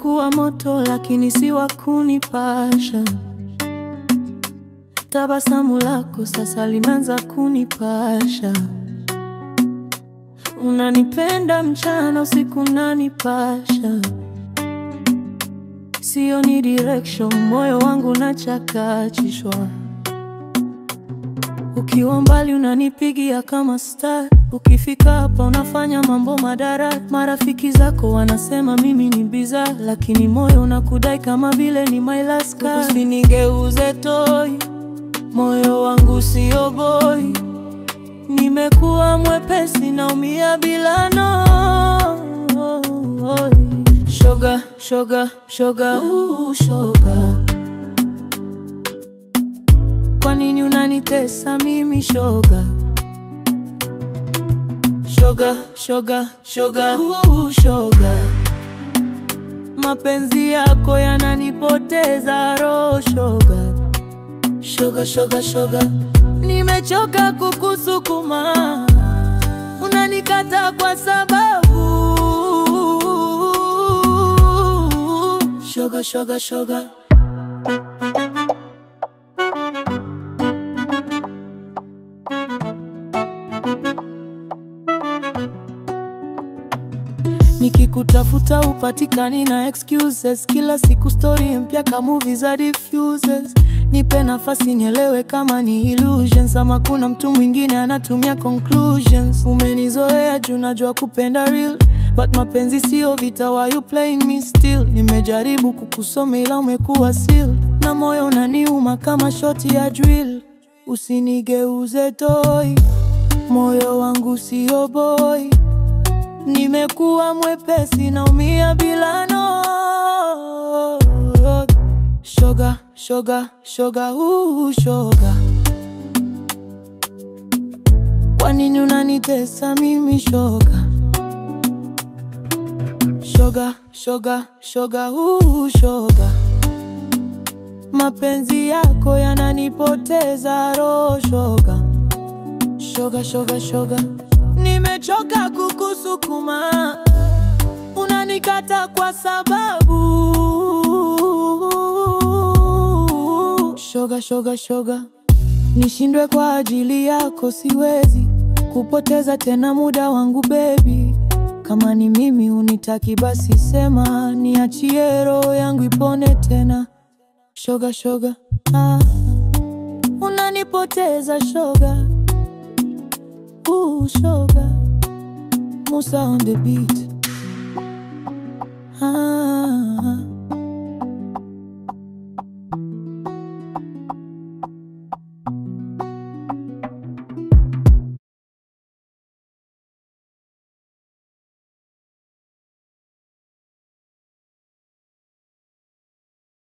Umekuwa moto lakini si wa kunipasha. Tabasamu lako sasa limeanza kunipasha. Unanipenda mchana usiku unanipasha. Sio ni direction, moyo wangu unachakachishwa. Ukiwa mbali unanipigia kama star. Ukifika hapa unafanya mambo madara. Marafiki zako wanasema mimi ni bizarre, lakini moyo unakudai kama vile ni my last card. Usinigeuze toy, moyo wangu sio boy. Nimekuwa mwepesi naumia bila no. Shoga, shoga, shoga, shoga. Kwa nini unanitesa mimi shoga? Shoga, shoga, shoga, shoga. Mapenzi yako yananipoteza roho shoga. Shoga, shoga, shoga. Nimechoka kukusukuma, unanikata kwa sababu. Shoga, shoga, shoga. Nikikutafuta upatikani na excuses. Kila siku story mpya kama movie za diffuses. Nipe nafasi nielewe kama ni illusions, ama kuna mtu mwingine anatumia conclusions. Umenizoea juu najua kupenda real, but mapenzi sio vita, why you playing me still? Nimejaribu kukusoma ila umekuwa seal, na moyo unaniuma kama shoti ya drill. Usinigeuze toy, moyo wangu sio boy. Nimekuwa mwepesi naumia bila no. Shoga, shoga, shoga, shoga. Kwa nini unanitesa mimi shoga? Shoga, shoga, shoga, shoga. Mapenzi yako yananipoteza roho shoga. Shoga, shoga, shoga. Nimechoka kukusukuma, unanikata kwa sababu. Shoga, shoga, shoga. Nishindwe kwa ajili yako siwezi kupoteza tena muda wangu baby. Kama ni mimi unitaki basi sema, niachie roho yangu ipone tena. Shoga, shoga, unanipoteza shoga. Shoga, Musa on the beat.